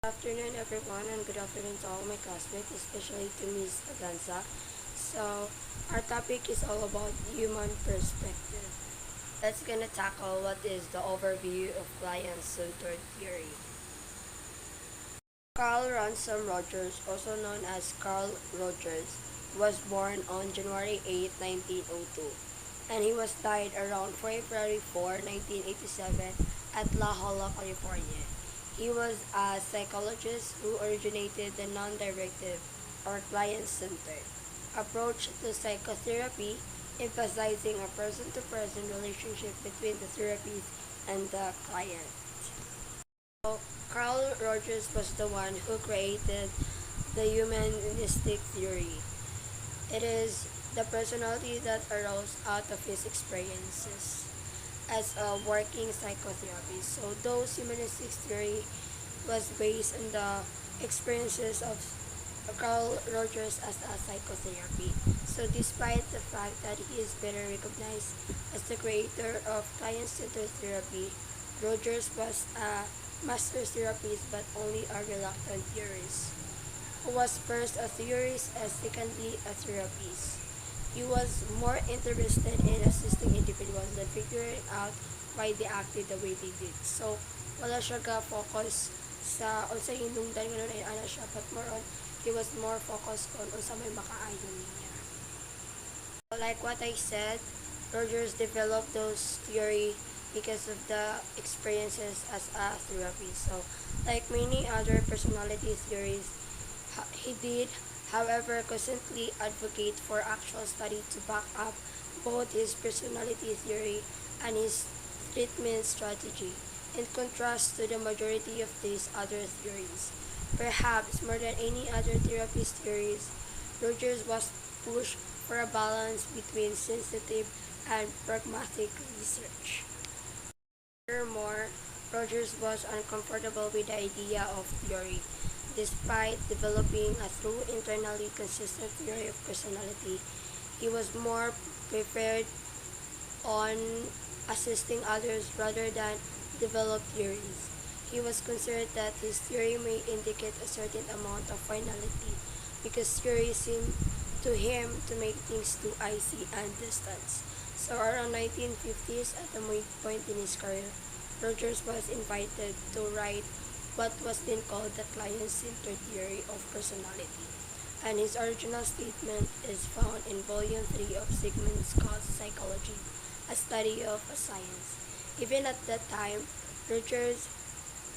Good afternoon, everyone, and good afternoon to all my classmates, especially to Ms. Aganza. So, our topic is all about human perspective. Let's gonna tackle what is the overview of client-centered theory. Carl Ransom Rogers, also known as Carl Rogers, was born on January 8, 1902, and he was died around February 4, 1987 at La Jolla, California. He was a psychologist who originated the non-directive or client-centered approach to psychotherapy, emphasizing a person-to-person relationship between the therapist and the client. So, Carl Rogers was the one who created the humanistic theory. It is the personality that arose out of his experiences as a working psychotherapist. So those humanistic theory was based on the experiences of Carl Rogers as a psychotherapy. So despite the fact that he is better recognized as the creator of client-centered therapy, Rogers was a master therapist but only a reluctant theorist, who was first a theorist and secondly a therapist. He was more interested in assisting individuals than figuring out why they acted the way they did. So, wala siya ga-focus sa unsay hinungdan nga nun ay ana siya, but more on, he was more focused on unsa may makaayon niya. So, like what I said, Rogers developed those theory because of the experiences as a therapist. So, like many other personality theories, he did, however, constantly advocate for actual study to back up both his personality theory and his treatment strategy, in contrast to the majority of these other theories. Perhaps more than any other therapist theories, Rogers was pushed for a balance between sensitive and pragmatic research. Furthermore, Rogers was uncomfortable with the idea of theory. Despite developing a true internally consistent theory of personality, he was more prepared on assisting others rather than develop theories. He was concerned that his theory may indicate a certain amount of finality because theory seemed to him to make things too icy and distant. So around 1950s, at a midpoint in his career, Rogers was invited to write what was then called the client-centered theory of personality, and his original statement is found in Volume 3 of Sigmund Scott's Psychology, a study of a science. Even at that time, Rogers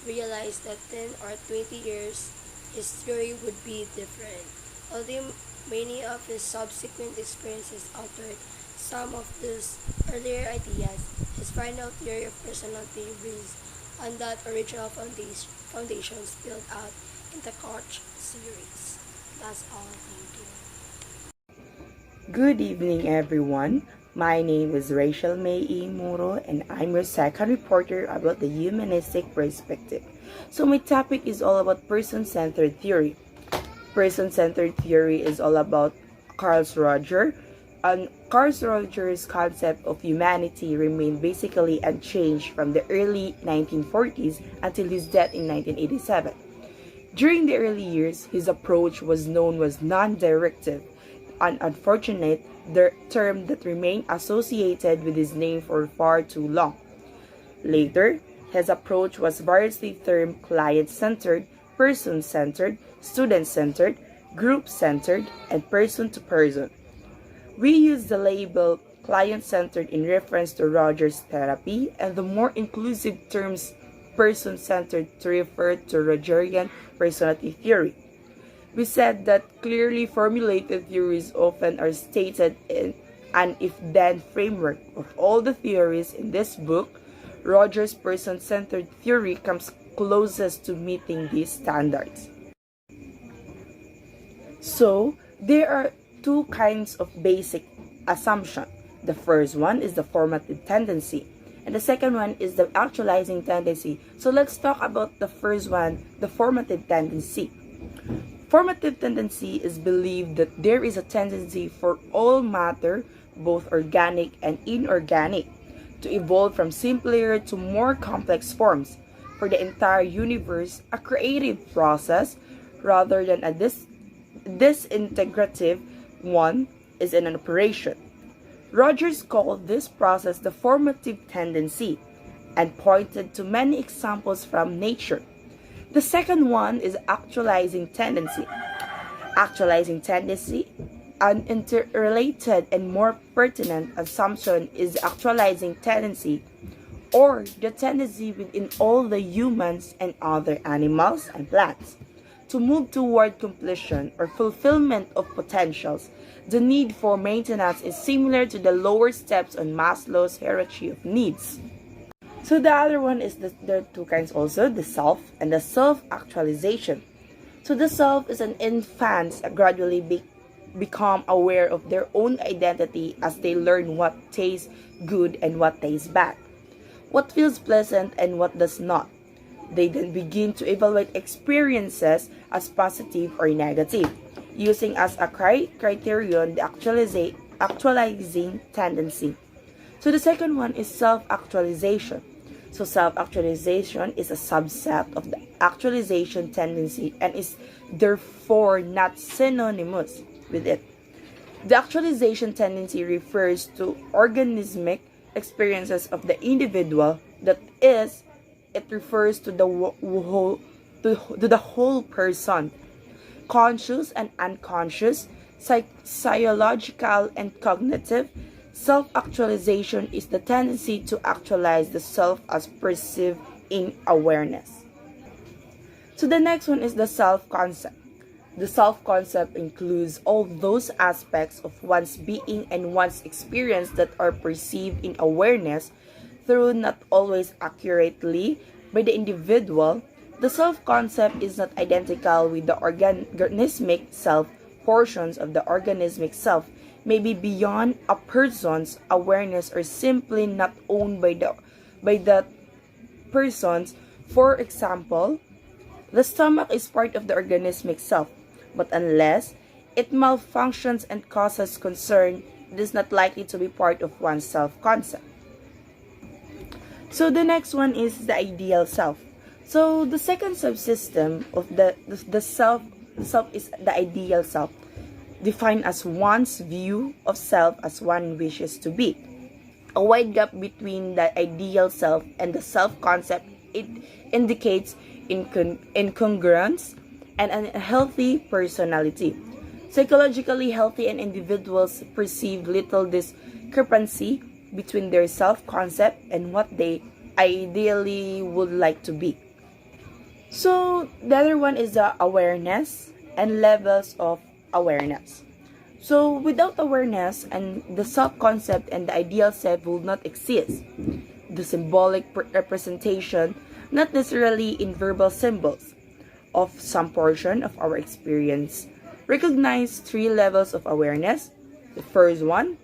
realized that 10 or 20 years, his theory would be different. Although many of his subsequent experiences altered some of these earlier ideas, his final theory of personality rests on that original foundation spilled out in the Koch series. That's all. Thank you. Good evening, everyone. My name is Rachel May E. Muro, and I'm your second reporter about the humanistic perspective. So my topic is all about person-centered theory. Person-centered theory is all about Carl Rogers. And Carl Rogers' concept of humanity remained basically unchanged from the early 1940s until his death in 1987. During the early years, his approach was known as non-directive, an unfortunate term that remained associated with his name for far too long. Later, his approach was variously termed client-centered, person-centered, student-centered, group-centered, and person-to-person. We use the label client-centered in reference to Rogers' therapy and the more inclusive terms person-centered to refer to Rogerian personality theory. We said that clearly formulated theories often are stated in an if-then framework. Of all the theories in this book, Rogers' person-centered theory comes closest to meeting these standards. So, there are two kinds of basic assumption. The first one is the formative tendency, and the second one is the actualizing tendency. So let's talk about the first one, the formative tendency. Formative tendency is believed that there is a tendency for all matter, both organic and inorganic, to evolve from simpler to more complex forms. for the entire universe, a creative process rather than a disintegrative one, is in an operation. Rogers called this process the formative tendency and pointed to many examples from nature. The second one is actualizing tendency. Actualizing tendency, an interrelated and more pertinent assumption, is actualizing tendency, or the tendency within all the humans and other animals and plants to move toward completion or fulfillment of potentials. The need for maintenance is similar to the lower steps on Maslow's hierarchy of needs. So the other one is there are two kinds also, the self and the self-actualization. So the self is an infants gradually become aware of their own identity as they learn what tastes good and what tastes bad, what feels pleasant and what does not. They then begin to evaluate experiences as positive or negative, using as a criterion the actualizing tendency. So the second one is self-actualization. So self-actualization is a subset of the actualization tendency and is therefore not synonymous with it. The actualization tendency refers to organismic experiences of the individual, that is, it refers to the whole person, conscious and unconscious, psychological and cognitive. Self-actualization is the tendency to actualize the self as perceived in awareness. So the next one is the self-concept. The self-concept includes all those aspects of one's being and one's experience that are perceived in awareness, though not always accurately by the individual. The self-concept is not identical with the organismic self. Portions of the organismic self may be beyond a person's awareness or simply not owned by that person's. For example, the stomach is part of the organismic self, but unless it malfunctions and causes concern, it is not likely to be part of one's self-concept. So the next one is the ideal self. So the second subsystem of the self is the ideal self, defined as one's view of self as one wishes to be. A wide gap between the ideal self and the self-concept, it indicates incongruence and unhealthy personality. Psychologically healthy and individuals perceive little discrepancy between their self-concept and what they ideally would like to be. So the other one is the awareness and levels of awareness. So without awareness, and the self-concept and the ideal self will not exist. The symbolic representation, not necessarily in verbal symbols, of some portion of our experience recognize three levels of awareness. The first one,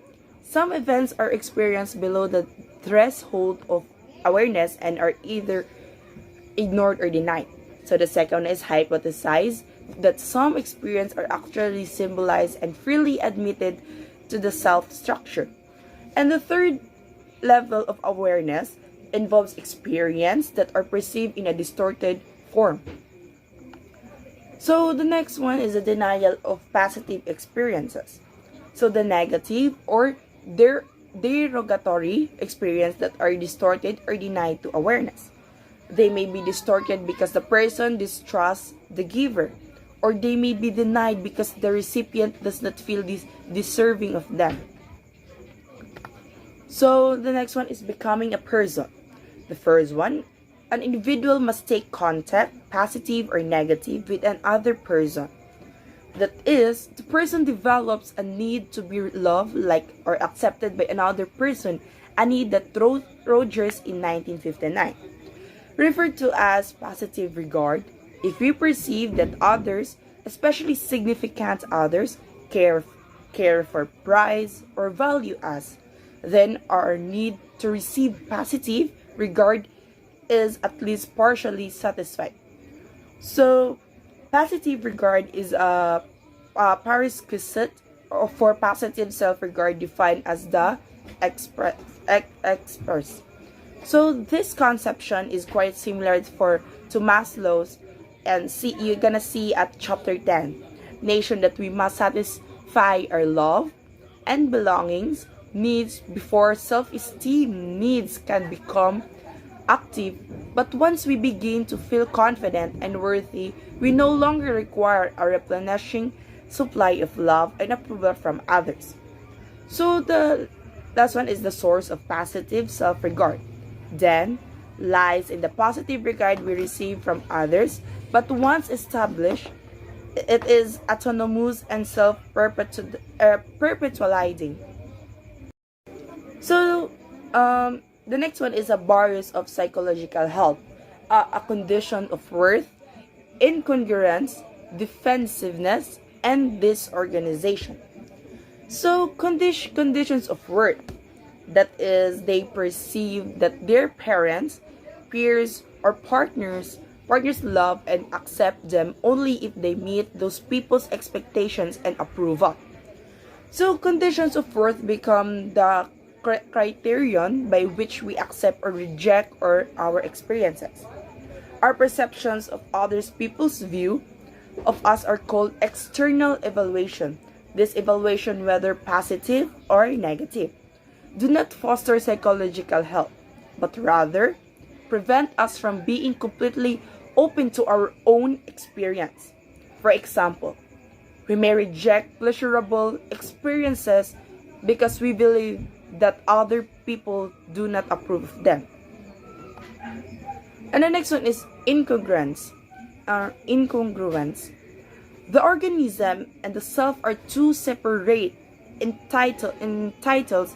some events are experienced below the threshold of awareness and are either ignored or denied. So the second is hypothesize that some experiences are actually symbolized and freely admitted to the self-structure. And the third level of awareness involves experience that are perceived in a distorted form. So the next one is the denial of positive experiences. So the negative or derogatory experience that are distorted or denied to awareness. They may be distorted because the person distrusts the giver, or they may be denied because the recipient does not feel deserving of them. So the next one is becoming a person. The first one, an individual must take contact, positive or negative, with another person. That is, the person develops a need to be loved, liked, or accepted by another person, a need that Rogers in 1959 referred to as positive regard. If we perceive that others, especially significant others, care for, prize, or value us, then our need to receive positive regard is at least partially satisfied. So, positive regard is a prerequisite for positive self-regard, defined as the express. So this conception is quite similar to Maslow's, and you're gonna see at chapter 10, nation, that we must satisfy our love and belongings needs before self-esteem needs can become active. But once we begin to feel confident and worthy, we no longer require a replenishing supply of love and approval from others. So the last one is the source of positive self-regard. Then lies in the positive regard we receive from others, but once established, it is autonomous and self-perpetuating. So, the next one is a barriers of psychological health, a condition of worth, incongruence, defensiveness, and disorganization. So, conditions of worth, that is, they perceive that their parents, peers, or partners love and accept them only if they meet those people's expectations and approval. So, conditions of worth become the criterion by which we accept or reject our experiences. Our perceptions of others people's view of us are called external evaluation. This evaluation, whether positive or negative, do not foster psychological health, but rather prevent us from being completely open to our own experience. For example, we may reject pleasurable experiences because we believe that other people do not approve of them. And the next one is incongruence. Incongruence. The organism and the self are two separate entitles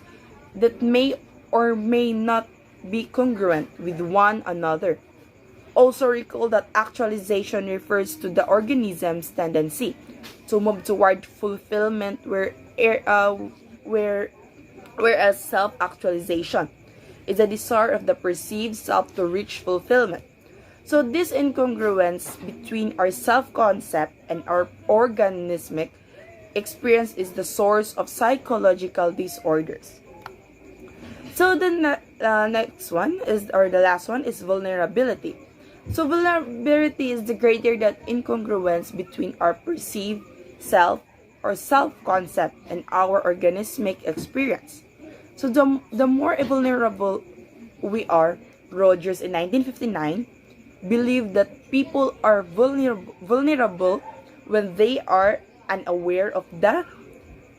that may or may not be congruent with one another. Also recall that actualization refers to the organism's tendency to move toward fulfillment, whereas self-actualization is a desire of the perceived self to reach fulfillment. So this incongruence between our self-concept and our organismic experience is the source of psychological disorders. So the next one is, or the last one, is vulnerability. So vulnerability is the greater that incongruence between our perceived self or self-concept and our organismic experience. So the more vulnerable we are, Rogers in 1959 believed that people are vulnerable when they are unaware of the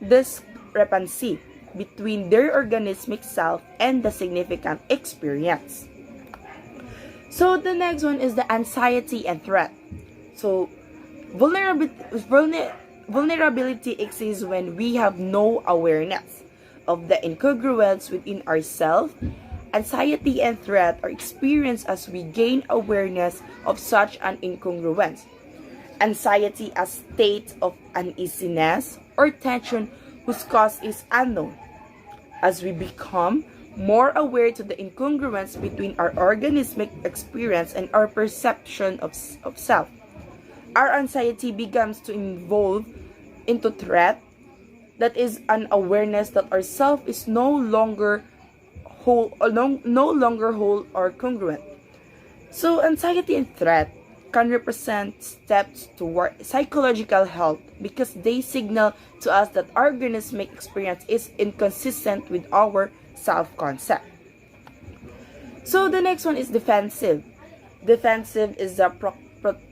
discrepancy between their organismic self and the significant experience. So the next one is the anxiety and threat. So vulnerability exists when we have no awareness of the incongruence within ourselves. Anxiety and threat are experienced as we gain awareness of such an incongruence. Anxiety, a state of uneasiness or tension whose cause is unknown. As we become more aware to the incongruence between our organismic experience and our perception of self, our anxiety begins to evolve into threat, that is an awareness that our self is no longer whole or congruent. So anxiety and threat can represent steps toward psychological health because they signal to us that our organismic experience is inconsistent with our self-concept. So the next one is defensive. Defensive is the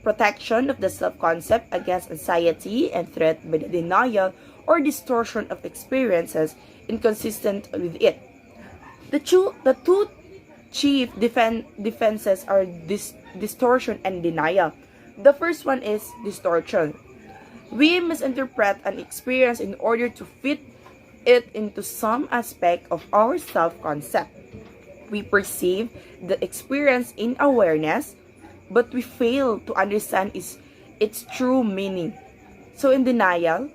protection of the self-concept against anxiety and threat by the denial or distortion of experiences inconsistent with it. The two chief defenses are distortion and denial. The first one is distortion. We misinterpret an experience in order to fit it into some aspect of our self-concept. We perceive the experience in awareness, but we fail to understand its true meaning. So in denial,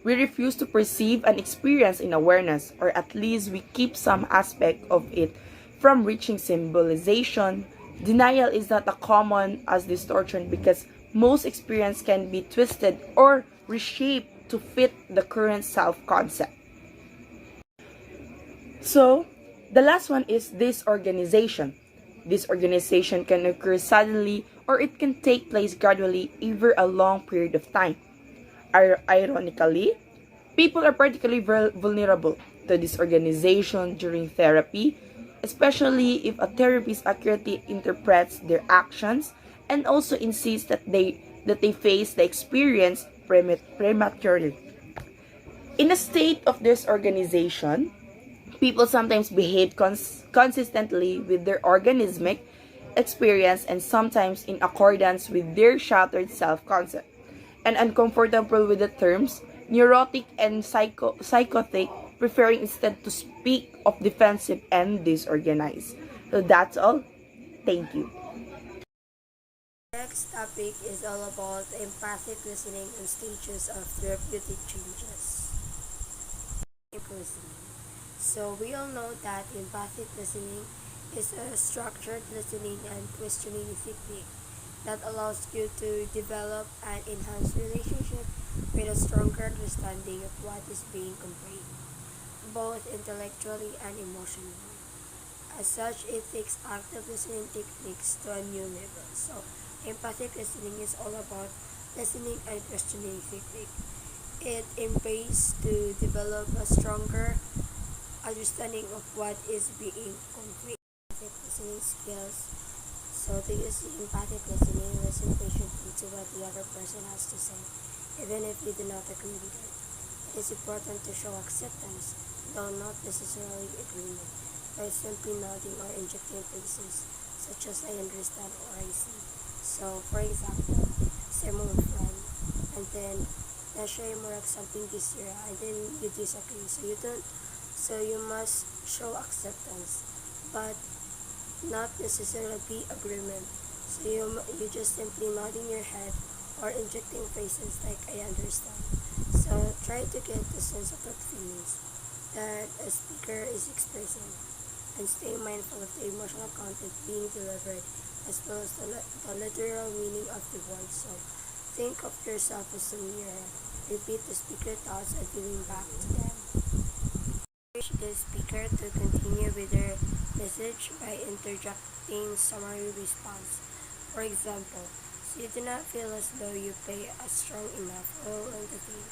we refuse to perceive an experience in awareness, or at least we keep some aspect of it from reaching symbolization. Denial is not as common as distortion because most experience can be twisted or reshaped to fit the current self-concept. So, The last one is disorganization. Disorganization can occur suddenly or it can take place gradually over a long period of time. Ironically, people are particularly vulnerable to disorganization during therapy, especially if a therapist accurately interprets their actions and also insists that they face the experience prematurely. In a state of disorganization, people sometimes behave consistently with their organismic experience and sometimes in accordance with their shattered self-concept. And uncomfortable with the terms neurotic and psychotic, preferring instead to speak of defensive and disorganized. So that's all. Thank you. Next topic is all about empathic listening and stages of therapeutic changes. Listening. So we all know that empathic listening is a structured listening and questioning technique that allows you to develop and enhance relationship with a stronger understanding of what is being conveyed, both intellectually and emotionally. As such, it takes active listening techniques to a new level. So, empathic listening is all about listening and questioning technique. It aims to develop a stronger understanding of what is being conveyed. Empathic listening skills. So, to use empathic listening, listen patiently to what the other person has to say, even if you do not agree with it. It is important to show acceptance, though not necessarily agreement, by simply nodding or injecting phrases such as I understand or I see. So, for example, say mo friend, and then na-share mo like something this year, and then you disagree. So you must show acceptance, but not necessarily be agreement. So you just simply nodding your head or injecting phrases like I understand. So try to get the sense of the feelings that a speaker is expressing and stay mindful of the emotional content being delivered as well as the literal meaning of the words. So think of yourself as a mirror. Repeat the speaker thoughts and feeling back to them. Encourage the speaker to continue with their message by interjecting summary response. For example, so you do not feel as though you play a strong enough role in the theme,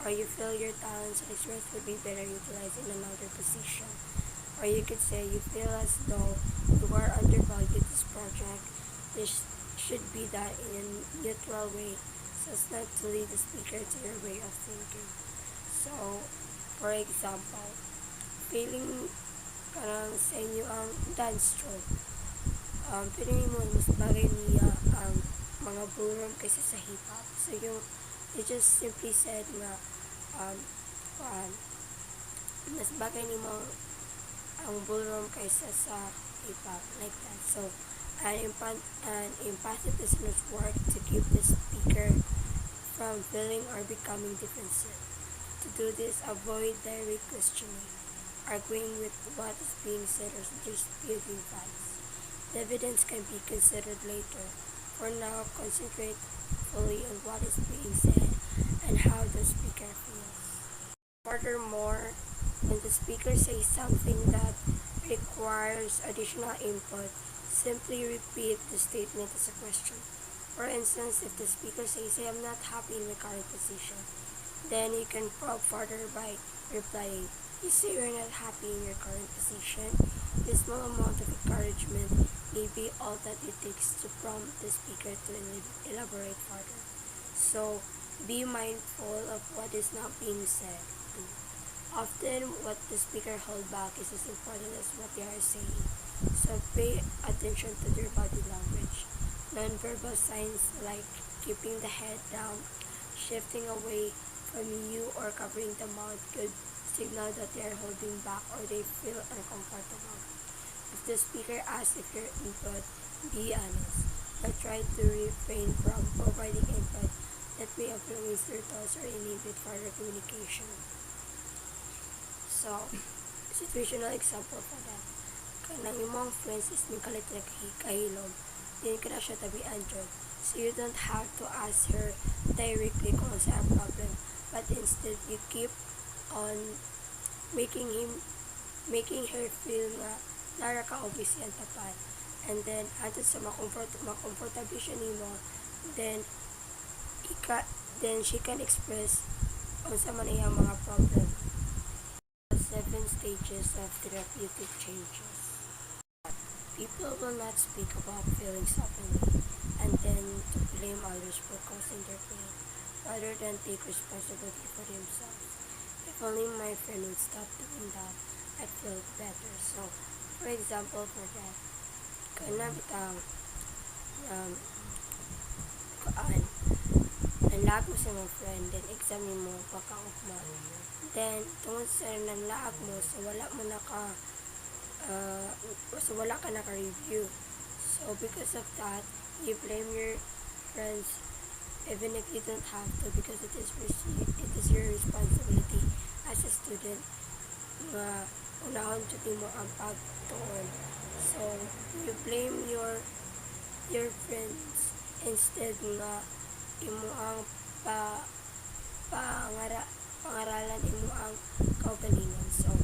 or you feel your talents and experience would be better utilized in another position. Or you could say you feel as though you are undervalued this project. This should be done in a neutral way so as not to lead the speaker to your way of thinking. So, for example, feeling parang sa inyo ang dance stroke. Feeling mo mas bagay niya ang mga ballroom kaysa sa hip-hop. So, you just simply said nga, um, um, mas bagay ni mo ang ballroom kaysa sa hip-hop, like that. So, an empathic listeners work to keep the speaker from feeling or becoming defensive. To do this, avoid direct questioning, arguing with what is being said or disputing facts. The evidence can be considered later. For now, concentrate fully on what is being said and how the speaker feels. Furthermore, when the speaker says something that requires additional input, simply repeat the statement as a question. For instance, if the speaker says, I am not happy in my current position, then you can probe further by replying, you say you're not happy in your current position. This small amount of encouragement may be all that it takes to prompt the speaker to elaborate further. So, be mindful of what is not being said. Often, what the speaker hold back is as important as what they are saying. So, pay attention to their body language. Nonverbal signs like keeping the head down, shifting away from you, or covering the mouth could signal that they are holding back or they feel uncomfortable. If the speaker asks if your input, be honest, but try to refrain from providing input that may influence their thoughts or inhibit further communication. So, situational example for that. Kanang imong friends is ning kalit na kahilom, then ka na siya tabian dyan. So, you don't have to ask her directly kung ano sa problem, but instead, you keep on making him making her feel nga lara ka obvious yan tapat. And then ato sa makomfortable siya nimo, then then she can express unsa man iyang mga problem. 7 stages of therapeutic changes. People will not speak about feelings openly and then to blame others for causing their pain rather than take responsibility for themselves. If only my friend would stop doing that, I'd feel better. So, for example, for that, kana bitang um, kaan, nanlaag mo sa mga friend, then examine mo, pagkaukma. Then, tungod sa nanlaag mo, so wala ka naka-review. So, because of that, you blame your friends even if you don't have to because it is your responsibility as a student nga unahon jud mo ang pagtuon. So, you blame your friends instead nga imo ang pangaralan imo ang kaugalingon. So,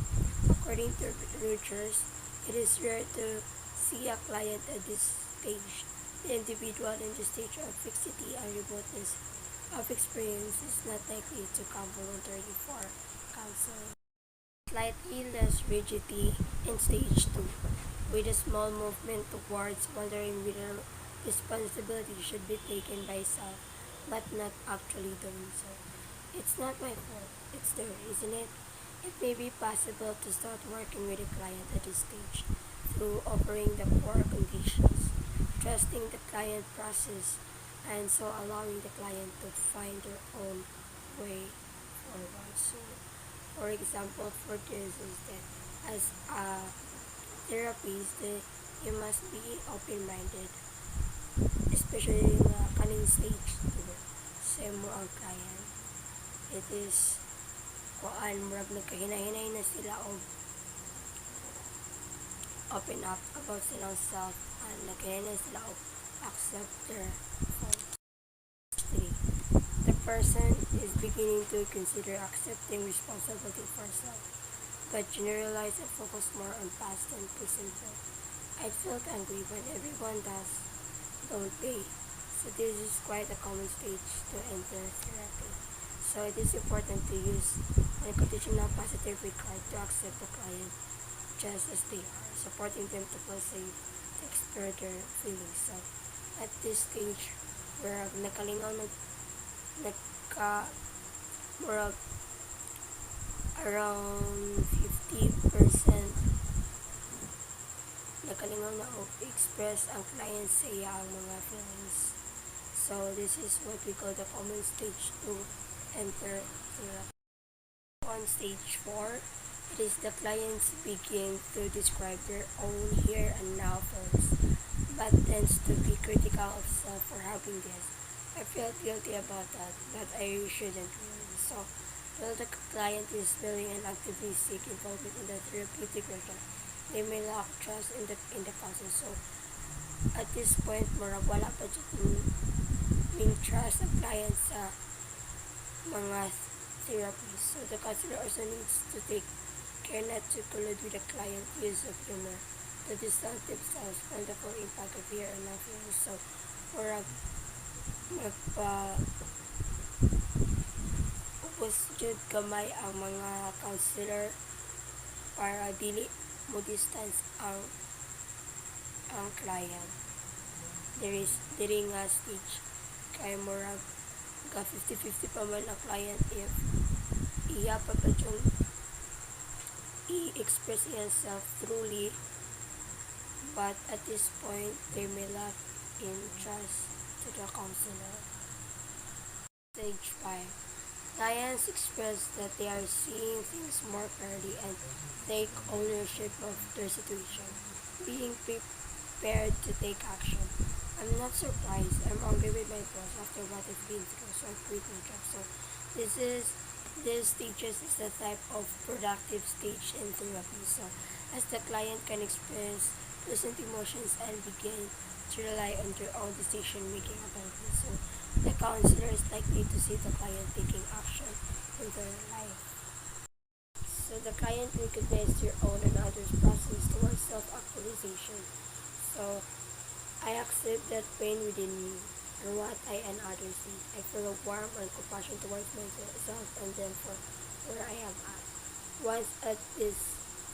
according to Rogers, it is rare to see a client at this stage. The individual in the stage of fixity and remoteness of experience is not likely to come voluntarily for counseling. Slightly less rigidity in stage 2, with a small movement towards wondering whether responsibility should be taken by self, but not actually doing so. It's not my fault, it's there, isn't it? It may be possible to start working with a client at this stage through offering the core conditions, trusting the client process, and so allowing the client to find their own way forward. So, for example, for this is that as a therapist, you must be open-minded, especially in the kaning stage sa mo ang client. It is murag nagkahinay-hinay na sila o open up about silang self and nagkahinay sila o accept their faults. 3. The person is beginning to consider accepting responsibility for self, but generalize and focus more on past and present growth. I felt angry when everyone does, don't they? So this is quite a common stage to enter therapy. So it is important to use unconditional positive regard to accept the client just as they are, supporting them to feel safe, to explore their feelings. So at this stage, where nakalingaw murag around 50% nakalingaw na og express ang client sa iyang mga feelings. So this is what we call the common stage to enter therapy. On stage 4, it is the clients begin to describe their own here and now feelings, but tends to be critical of self for having this. I felt guilty about that, but I shouldn't really. So, while the client is willing and actively seek involvement in the therapeutic record, they may lack trust in the process. So, at this point, murag wala pa dyan yung trust ng client sa mga therapists. So, the counselor also needs to take care not to collude with the client use of humor to distance themselves from the full impact of fear and feelings. So, murag ubos jud gamay ang mga counselor para dili mo distance ang client. Diri nga stage kay murag ka 50-50 pa man ang client if iya pa yung i-express himself truly, but at this point they may lack in trust to the counselor. Stage 5. Clients express that they are seeing things more clearly and take ownership of their situation, being prepared to take action. I'm not surprised. I'm angry with my boss after what I've been through, so I quit my job. So this stages is the type of productive stage in therapy. So as the client can express pleasant emotions and begin to rely on their own decision-making abilities. So the counselor is likely to see the client taking action in their life. So the client recognizes your own and others' process towards self-actualization. So I accept that pain within me and what I and others need. I feel a warmth and compassion towards myself and then for where I am at. Once at this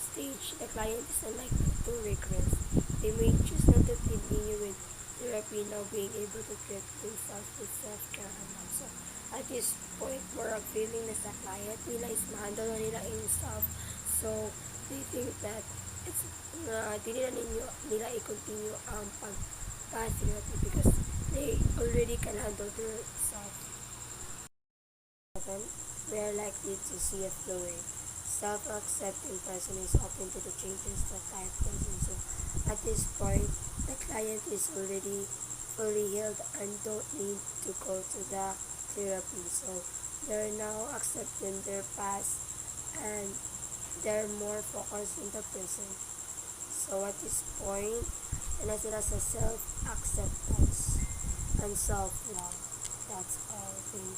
stage, the client is unlikely to regress. They may choose not to continue with therapy, now being able to treat themselves with self-care and love. So, at this point, more of feeling na sa client nila is ma-handle na nila in self. So, they think that it's di nila i-continue ang pag-therapy because they already can handle their self. We are likely to see a flowing, self-accepting person is open to the changes that life presents. So at this point, the client is already fully healed and don't need to go to the therapy. So they're now accepting their past and they're more focused in the present. So at this point, and as sila sa self-acceptance and self-love. That's all. Thank you.